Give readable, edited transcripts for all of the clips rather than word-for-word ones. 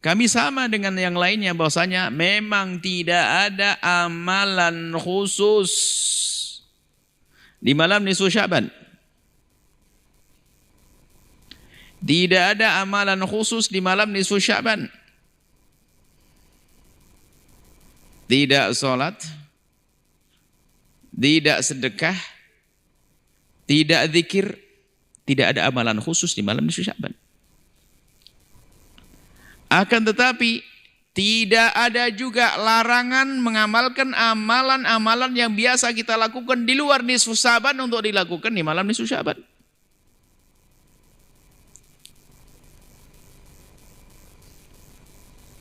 Kami sama dengan yang lainnya bahwasanya memang tidak ada amalan khusus di malam nisfu Sya'ban. Tidak ada amalan khusus di malam nisfu Sya'ban. Tidak sholat, tidak sedekah, tidak zikir, tidak ada amalan khusus di malam nisfu Sya'ban. Akan tetapi tidak ada juga larangan mengamalkan amalan-amalan yang biasa kita lakukan di luar nisfu Sya'ban untuk dilakukan di malam nisfu Sya'ban.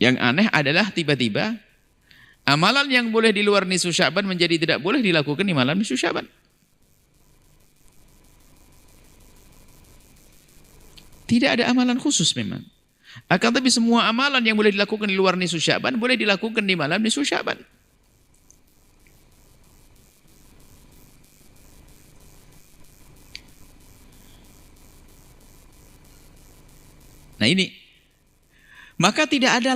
Yang aneh adalah tiba-tiba amalan yang boleh di luar nisfu Sya'ban menjadi tidak boleh dilakukan di malam nisfu Sya'ban. Tidak ada amalan khusus memang. Akan tapi semua amalan yang boleh dilakukan di luar nisfu Sya'ban boleh dilakukan di malam nisfu Sya'ban. Nah ini, maka tidak ada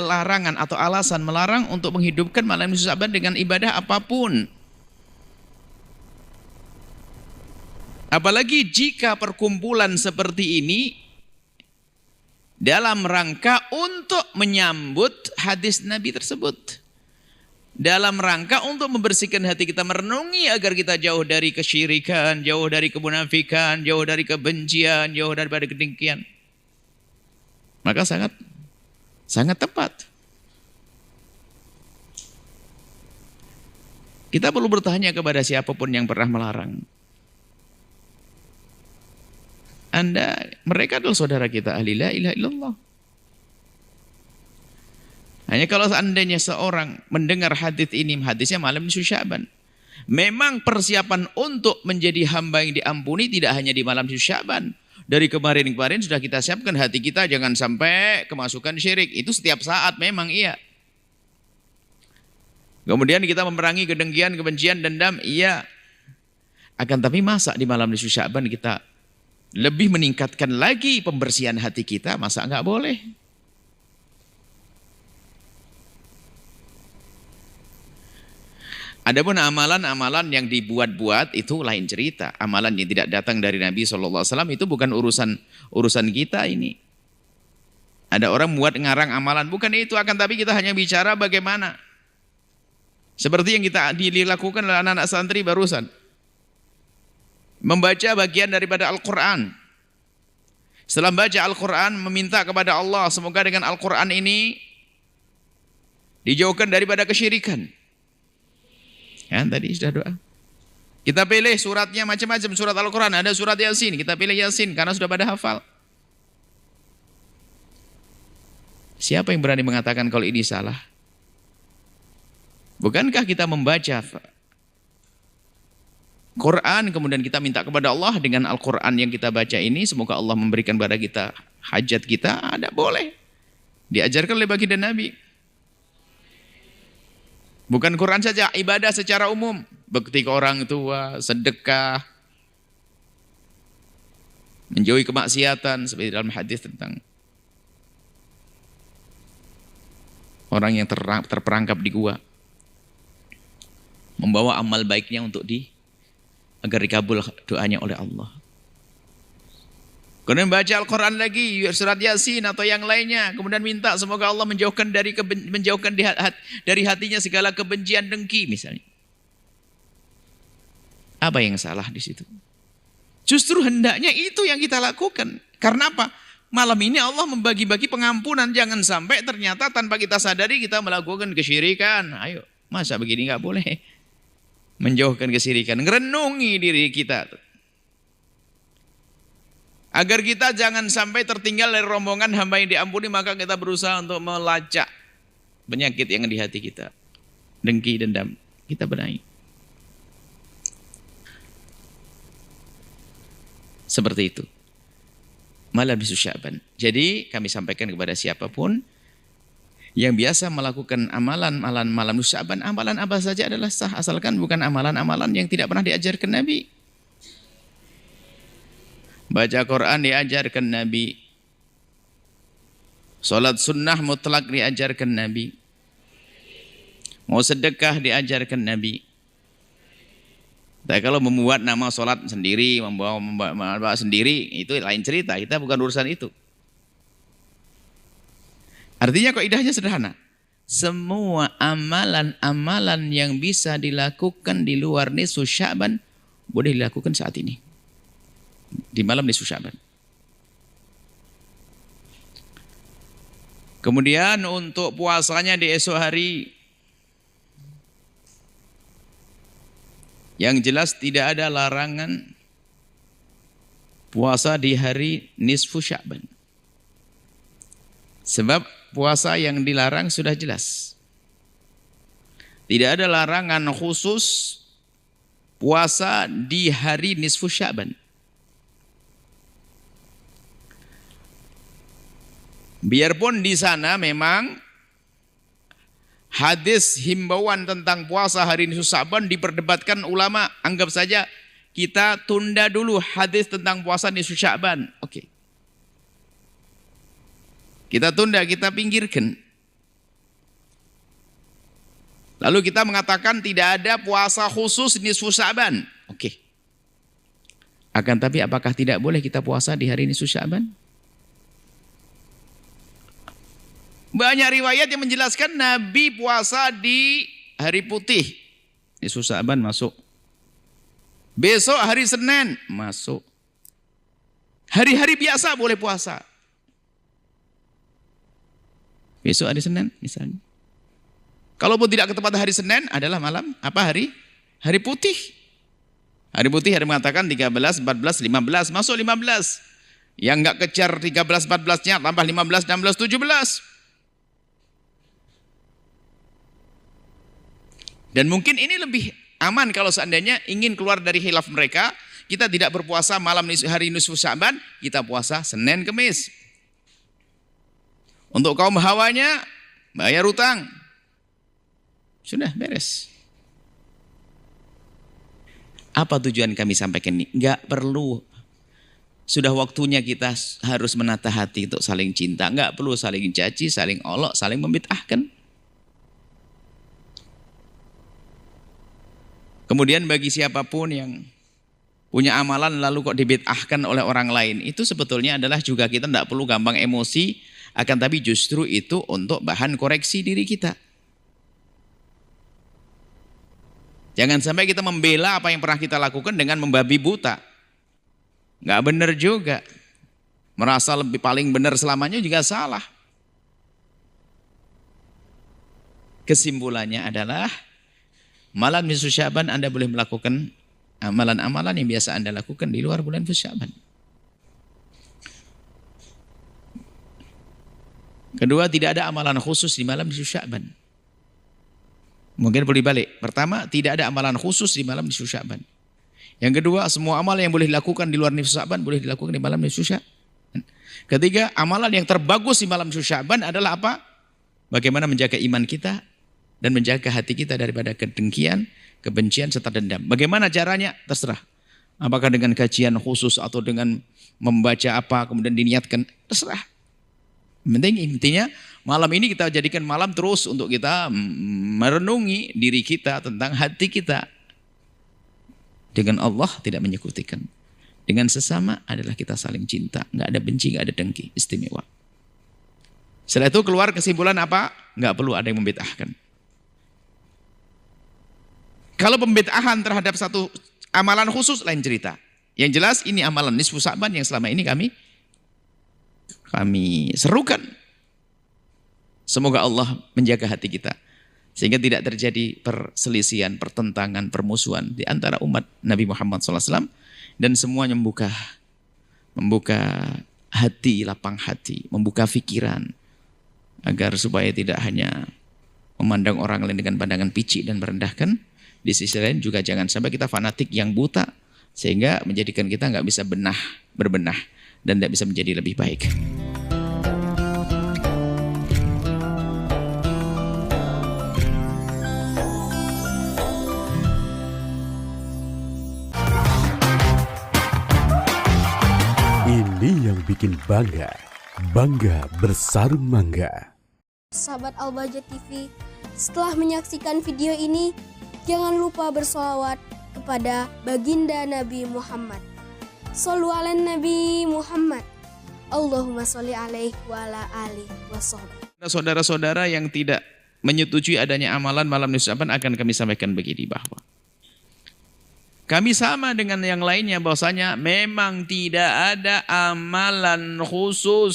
larangan atau alasan melarang untuk menghidupkan malam nisfu Sya'ban dengan ibadah apapun. Apalagi jika perkumpulan seperti ini dalam rangka untuk menyambut hadis Nabi tersebut. Dalam rangka untuk membersihkan hati kita, merenungi agar kita jauh dari kesyirikan, jauh dari kemunafikan, jauh dari kebencian, jauh daripada kedengkian. Maka sangat tepat. Kita perlu bertanya kepada siapapun yang pernah melarang. Mereka adalah saudara kita, ahli la ilaha illallah. Hanya kalau seandainya seorang mendengar hadis ini, hadisnya malam nisfu Sya'ban. Memang persiapan untuk menjadi hamba yang diampuni tidak hanya di malam nisfu Sya'ban. Dari kemarin-kemarin sudah kita siapkan hati kita jangan sampai kemasukan syirik. Itu setiap saat memang iya. Kemudian kita memerangi kedengkian, kebencian, dendam, iya. Akan tapi masa di malam nisfu Sya'ban kita lebih meningkatkan lagi pembersihan hati kita, masa enggak boleh? Adapun amalan-amalan yang dibuat-buat itu lain cerita. Amalan yang tidak datang dari Nabi SAW itu bukan urusan kita ini. Ada orang buat ngarang amalan, bukan itu, akan tapi kita hanya bicara bagaimana. Seperti yang kita dilakukan oleh anak-anak santri barusan. Membaca bagian daripada Al-Quran. Setelah membaca Al-Quran, meminta kepada Allah, semoga dengan Al-Quran ini dijauhkan daripada kesyirikan. Kan tadi sudah doa. Kita pilih suratnya macam-macam, surat Al-Quran, ada surat Yasin, kita pilih Yasin karena sudah pada hafal. Siapa yang berani mengatakan kalau ini salah? Bukankah kita membaca Quran, kemudian kita minta kepada Allah dengan Al-Quran yang kita baca ini, semoga Allah memberikan kepada kita hajat kita, ada boleh. Diajarkan oleh baginda Nabi. Bukan Quran saja, ibadah secara umum. Bakti ke orang tua, sedekah, menjauhi kemaksiatan, seperti dalam hadis tentang orang yang terperangkap di gua. Membawa amal baiknya untuk agar dikabul doanya oleh Allah. Kemudian baca Al-Quran lagi, surat Yasin atau yang lainnya. Kemudian minta semoga Allah menjauhkan dari hatinya segala kebencian, dengki misalnya. Apa yang salah di situ? Justru hendaknya itu yang kita lakukan. Karena apa? Malam ini Allah membagi-bagi pengampunan. Jangan sampai ternyata tanpa kita sadari kita melakukan kesyirikan. Ayo, masa begini nggak boleh? Menjauhkan kesyirikan, ngerenungi diri kita agar kita jangan sampai tertinggal dari rombongan hamba yang diampuni. Maka kita berusaha untuk melacak penyakit yang di hati kita, dengki, dendam, kita benahi. Seperti itu malam nisfu Sya'ban. Jadi kami sampaikan kepada siapapun yang biasa melakukan amalan-amalan malam nisfu Sya'ban, amalan apa saja adalah sah, asalkan bukan amalan-amalan yang tidak pernah diajarkan Nabi. Baca Quran diajarkan Nabi, Salat sunnah mutlak diajarkan Nabi. Mau sedekah diajarkan Nabi. Tapi kalau membuat nama salat sendiri, membawa sendiri, itu lain cerita. Kita bukan urusan itu. Artinya kaidahnya sederhana. Semua amalan-amalan yang bisa dilakukan di luar nisfu Sya'ban boleh dilakukan saat ini. Di malam nisfu Sya'ban. Kemudian untuk puasanya di esok hari, yang jelas tidak ada larangan puasa di hari nisfu Sya'ban. Sebab puasa yang dilarang sudah jelas. Tidak ada larangan khusus puasa di hari nisfu Sya'ban. Biarpun di sana memang hadis himbauan tentang puasa hari nisfu Sya'ban diperdebatkan ulama. Anggap saja kita tunda dulu hadis tentang puasa nisfu Sya'ban. Oke. Kita tunda, kita pinggirkan. Lalu kita mengatakan tidak ada puasa khusus nisfu Sya'ban. Oke. Akan tapi apakah tidak boleh kita puasa di hari nisfu Sya'ban? Banyak riwayat yang menjelaskan Nabi puasa di hari putih. Nisfu Sya'ban masuk. Besok hari Senin masuk. Hari-hari biasa boleh puasa. Besok hari Senin misalnya. Kalaupun tidak ketepatan hari Senin adalah malam apa hari? Hari putih. Hari putih hari mengatakan 13, 14, 15. Masuk 15. Yang enggak kejar 13, 14-nya tambah 15, 16, 17. Dan mungkin ini lebih aman kalau seandainya ingin keluar dari khilaf mereka, kita tidak berpuasa malam hari nisfu Sya'ban, kita puasa Senin Kemis. Untuk kaum hawanya bayar utang. Sudah beres. Apa tujuan kami sampaikan ini? Enggak perlu. Sudah waktunya kita harus menata hati untuk saling cinta. Enggak perlu saling caci, saling olok, saling membid'ahkan. Kemudian bagi siapapun yang punya amalan lalu kok dibid'ahkan oleh orang lain, itu sebetulnya adalah juga kita tidak perlu gampang emosi, akan tapi justru itu untuk bahan koreksi diri kita. Jangan sampai kita membela apa yang pernah kita lakukan dengan membabi buta. Nggak benar juga. Merasa lebih paling benar selamanya juga salah. Kesimpulannya adalah malam nisfu Sya'ban Anda boleh melakukan amalan-amalan yang biasa Anda lakukan di luar bulan Sya'ban. Kedua, tidak ada amalan khusus di malam nisfu Sya'ban. Mungkin boleh balik. Pertama, tidak ada amalan khusus di malam nisfu Sya'ban. Yang kedua, semua amal yang boleh dilakukan di luar nisfu Sya'ban boleh dilakukan di malam nisfu Sya'ban. Ketiga, amalan yang terbagus di malam nisfu Sya'ban adalah apa? Bagaimana menjaga iman kita dan menjaga hati kita daripada kedengkian, kebencian, serta dendam. Bagaimana caranya? Terserah. Apakah dengan kajian khusus atau dengan membaca apa, kemudian diniatkan, terserah. Intinya malam ini kita jadikan malam terus untuk kita merenungi diri kita tentang hati kita. Dengan Allah tidak menyekutikan. Dengan sesama adalah kita saling cinta. Nggak ada benci, nggak ada dengki. Istimewa. Setelah itu keluar kesimpulan apa? Nggak perlu ada yang membid'ahkan. Kalau pembid'ahan terhadap satu amalan khusus lain cerita. Yang jelas ini amalan nisfu Sya'ban yang selama ini kami serukan. Semoga Allah menjaga hati kita sehingga tidak terjadi perselisihan, pertentangan, permusuhan di antara umat Nabi Muhammad SAW dan semuanya membuka hati, lapang hati, membuka pikiran agar supaya tidak hanya memandang orang lain dengan pandangan picik dan merendahkan. Di sisi lain juga jangan sampai kita fanatik yang buta sehingga menjadikan kita nggak bisa berbenah dan tidak bisa menjadi lebih baik. Ini yang bikin bangga. Bangga bersarung mangga. Sahabat Al-Bahjah TV, setelah menyaksikan video ini, jangan lupa bersolawat kepada baginda Nabi Muhammad. Shollu ala Nabi Muhammad. Allahumma sholli alaihi wa ala alihi wa sahbihi. Saudara-saudara yang tidak menyetujui adanya amalan malam nisfu Sya'ban, akan kami sampaikan begini, bahwa kami sama dengan yang lainnya bahwasanya memang tidak ada amalan khusus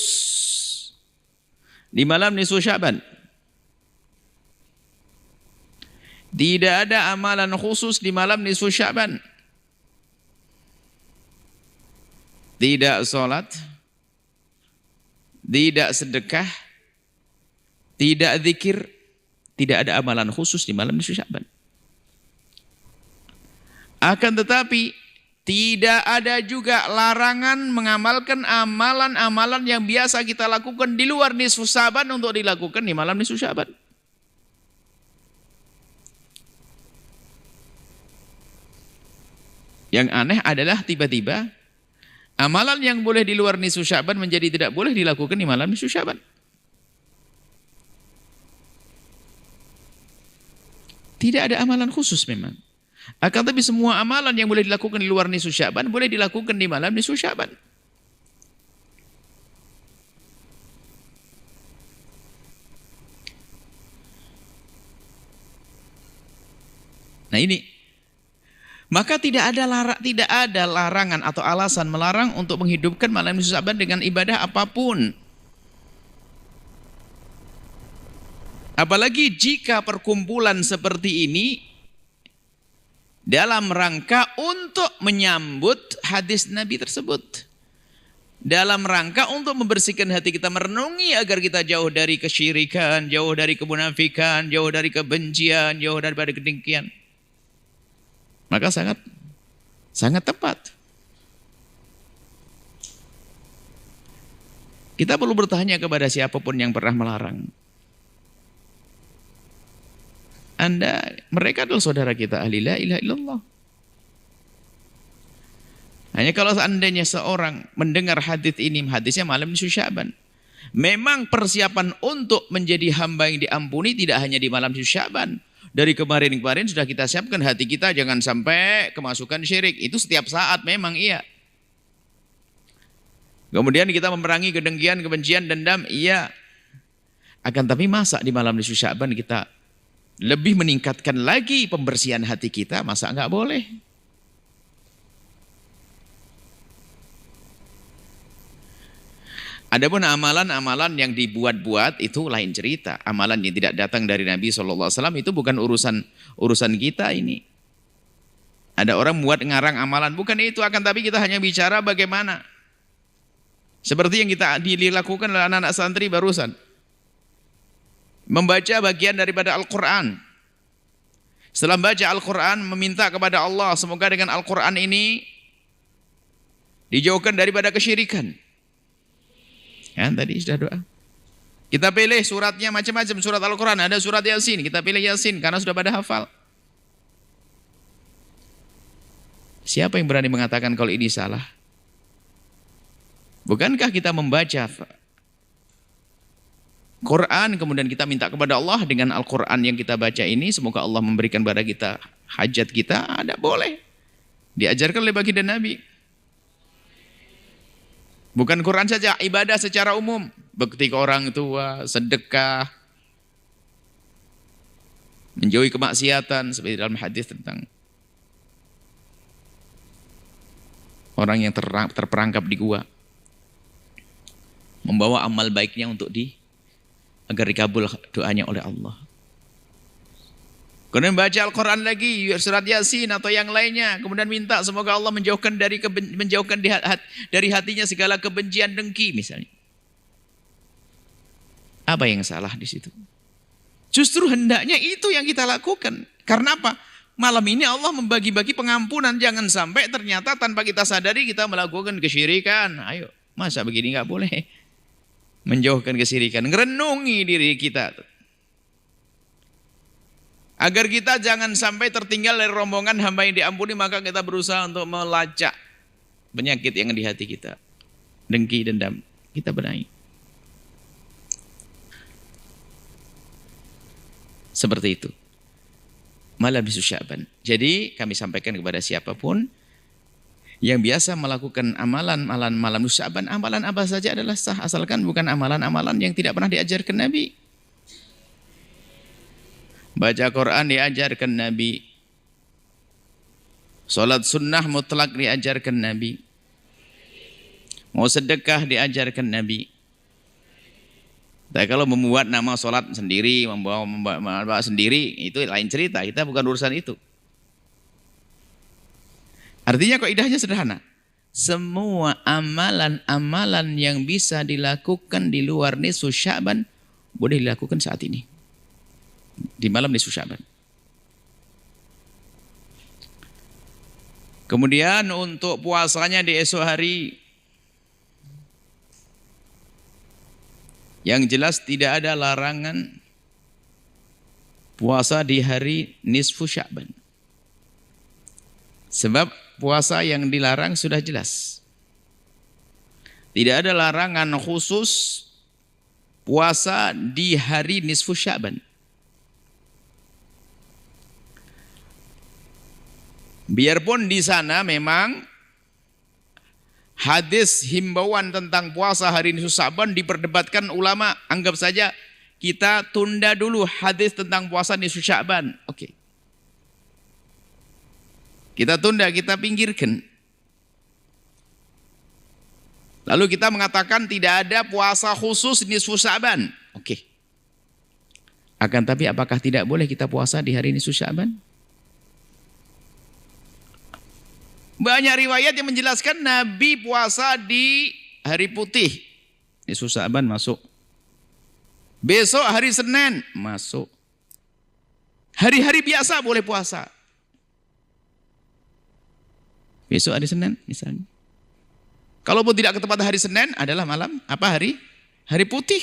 di malam nisfu Sya'ban. Tidak ada amalan khusus di malam nisfu Sya'ban. Tidak sholat, tidak sedekah, tidak zikir, tidak ada amalan khusus di malam nisfu Sya'ban. Akan tetapi tidak ada juga larangan mengamalkan amalan-amalan yang biasa kita lakukan di luar nisfu Sya'ban untuk dilakukan di malam nisfu Sya'ban. Yang aneh adalah tiba-tiba amalan yang boleh di luar nisfu Sya'ban menjadi tidak boleh dilakukan di malam nisfu Sya'ban. Tidak ada amalan khusus memang. Akan tapi semua amalan yang boleh dilakukan di luar nisfu Sya'ban boleh dilakukan di malam nisfu Sya'ban. Nah ini, maka tidak ada larangan atau alasan melarang untuk menghidupkan malam nisfu Sya'ban dengan ibadah apapun. Apalagi jika perkumpulan seperti ini dalam rangka untuk menyambut hadis Nabi tersebut. Dalam rangka untuk membersihkan hati kita, merenungi agar kita jauh dari kesyirikan, jauh dari kemunafikan, jauh dari kebencian, jauh daripada kedengkian. Maka sangat tepat. Kita perlu bertanya kepada siapapun yang pernah melarang. Mereka adalah saudara kita, ahli la ilaha illallah. Hanya kalau seandainya seorang mendengar hadis ini, hadisnya malam nisfu Sya'ban, memang persiapan untuk menjadi hamba yang diampuni tidak hanya di malam nisfu Sya'ban. Dari kemarin-kemarin sudah kita siapkan hati kita jangan sampai kemasukan syirik. Itu setiap saat memang iya. Kemudian kita memerangi kedengkian, kebencian, dendam, iya. Akan tapi masa di malam nisfu Sya'ban kita lebih meningkatkan lagi pembersihan hati kita, masa enggak boleh? Adapun amalan-amalan yang dibuat-buat itu lain cerita. Amalan yang tidak datang dari Nabi SAW itu bukan urusan kita ini. Ada orang buat ngarang amalan, bukan itu. Akan tapi kita hanya bicara bagaimana. Seperti yang kita dilakukan oleh anak-anak santri barusan. Membaca bagian daripada Al-Quran. Setelah membaca Al-Quran, meminta kepada Allah, semoga dengan Al-Quran ini dijauhkan daripada kesyirikan. Kan tadi sudah doa. Kita pilih suratnya macam-macam, surat Al-Quran, ada surat Yasin, kita pilih Yasin karena sudah pada hafal. Siapa yang berani mengatakan kalau ini salah? Bukankah kita membaca Quran, kemudian kita minta kepada Allah dengan Al-Quran yang kita baca ini, semoga Allah memberikan kepada kita hajat kita, ada boleh. Diajarkan oleh baginda Nabi. Bukan Quran saja, ibadah secara umum. Bakti ke orang tua, sedekah, menjauhi kemaksiatan, seperti dalam hadis tentang orang yang terperangkap di gua. Membawa amal baiknya untuk agar dikabul doanya oleh Allah. Kemudian baca Al-Quran lagi, surat Yasin atau yang lainnya. Kemudian minta semoga Allah menjauhkan dari hatinya segala kebencian, dengki misalnya. Apa yang salah di situ? Justru hendaknya itu yang kita lakukan. Karena apa? Malam ini Allah membagi-bagi pengampunan. Jangan sampai ternyata tanpa kita sadari kita melakukan kesyirikan. Ayo, masa begini nggak boleh? Menjauhkan kesyirikan, ngerenungi diri kita agar kita jangan sampai tertinggal dari rombongan hamba yang diampuni. Maka kita berusaha untuk melacak penyakit yang di hati kita, dengki, dendam, kita benahi. Seperti itu. Malam nisfu Sya'ban. Jadi kami sampaikan kepada siapapun yang biasa melakukan amalan-amalan malam nisfu Sya'ban, amalan apa saja adalah sah asalkan bukan amalan-amalan yang tidak pernah diajarkan Nabi. Baca Quran diajarkan Nabi. Salat sunnah mutlak diajarkan Nabi. Mau sedekah diajarkan Nabi. Tapi kalau membuat nama salat sendiri, membawa sendiri, itu lain cerita. Kita bukan urusan itu. Artinya kaidahnya sederhana. Semua amalan-amalan yang bisa dilakukan di luar nisfu Sya'ban boleh dilakukan saat ini. Di malam nisfu Sya'ban. Kemudian untuk puasanya di esok hari, yang jelas tidak ada larangan puasa di hari nisfu Sya'ban. Sebab puasa yang dilarang sudah jelas. Tidak ada larangan khusus puasa di hari nisfu Sya'ban. Biarpun di sana memang hadis himbauan tentang puasa hari nisfu Sya'ban diperdebatkan ulama. Anggap saja kita tunda dulu hadis tentang puasa nisfu Sya'ban. Oke. Kita tunda, kita pinggirkan. Lalu kita mengatakan tidak ada puasa khusus nisfu Sya'ban. Oke. Akan tapi apakah tidak boleh kita puasa di hari nisfu Sya'ban? Banyak riwayat yang menjelaskan Nabi puasa di hari putih. Nisfu Sya'ban masuk. Besok hari Senin masuk. Hari-hari biasa boleh puasa. Besok hari Senin misalnya. Kalaupun tidak ketepatan hari Senin adalah malam apa hari? Hari putih.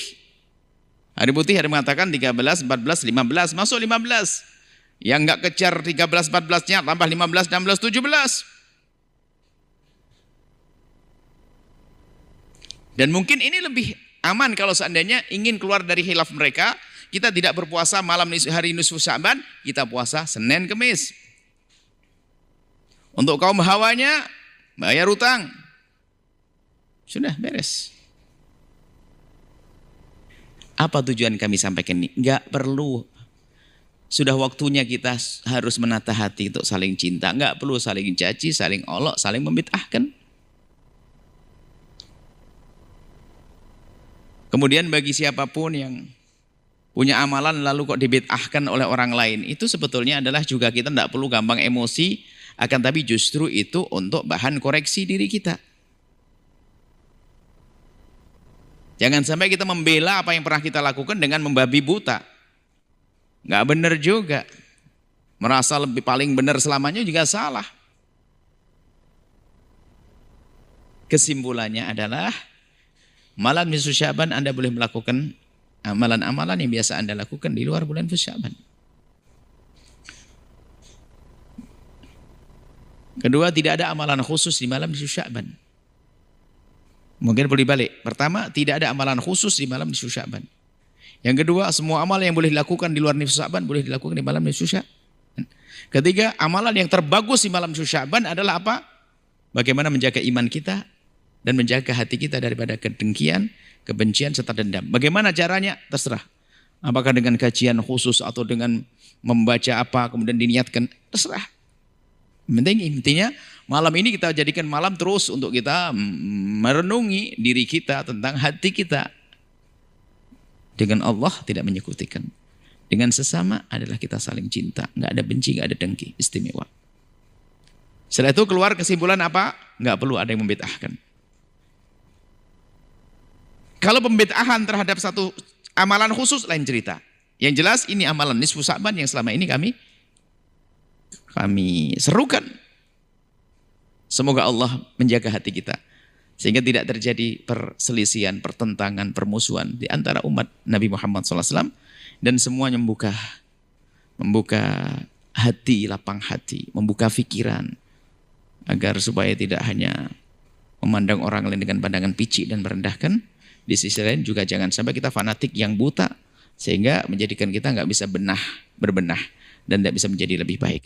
Hari putih hari mengatakan 13, 14, 15. Masuk 15. Yang enggak kejar 13, 14-nya tambah 15, 16, 17. Dan mungkin ini lebih aman kalau seandainya ingin keluar dari khilaf mereka, kita tidak berpuasa malam hari nisfu Sya'ban, kita puasa Senin Kemis. Untuk kaum hawanya, bayar utang. Sudah beres. Apa tujuan kami sampaikan ini? Enggak perlu. Sudah waktunya kita harus menata hati untuk saling cinta. Enggak perlu saling caci, saling olok, saling membid'ahkan. Kemudian bagi siapapun yang punya amalan lalu kok dibid'ahkan oleh orang lain, itu sebetulnya adalah juga kita tidak perlu gampang emosi, akan tapi justru itu untuk bahan koreksi diri kita. Jangan sampai kita membela apa yang pernah kita lakukan dengan membabi buta. Nggak benar juga. Merasa lebih paling benar selamanya juga salah. Kesimpulannya adalah malam nisfu Sya'ban Anda boleh melakukan amalan-amalan yang biasa Anda lakukan di luar bulan Sya'ban. Kedua, tidak ada amalan khusus di malam nisfu Sya'ban. Mungkin boleh balik. Pertama, tidak ada amalan khusus di malam nisfu Sya'ban. Yang kedua, semua amal yang boleh dilakukan di luar nisfu Sya'ban boleh dilakukan di malam nisfu Sya'ban. Ketiga, amalan yang terbagus di malam nisfu Sya'ban adalah apa? Bagaimana menjaga iman kita dan menjaga hati kita daripada kedengkian, kebencian, serta dendam. Bagaimana caranya? Terserah. Apakah dengan kajian khusus atau dengan membaca apa, kemudian diniatkan? Terserah. Intinya malam ini kita jadikan malam terus untuk kita merenungi diri kita tentang hati kita. Dengan Allah tidak menyekutikan. Dengan sesama adalah kita saling cinta. Nggak ada benci, nggak ada dengki. Istimewa. Setelah itu keluar kesimpulan apa? Nggak perlu ada yang membid'ahkan. Kalau pembid'ahan terhadap satu amalan khusus lain cerita. Yang jelas ini amalan nisfu Sya'ban yang selama ini kami serukan. Semoga Allah menjaga hati kita sehingga tidak terjadi perselisihan, pertentangan, permusuhan di antara umat Nabi Muhammad SAW dan semuanya membuka hati, lapang hati, membuka pikiran agar supaya tidak hanya memandang orang lain dengan pandangan picik dan merendahkan. Di sisi lain juga jangan sampai kita fanatik yang buta Sehingga menjadikan kita nggak bisa berbenah dan tidak bisa menjadi lebih baik.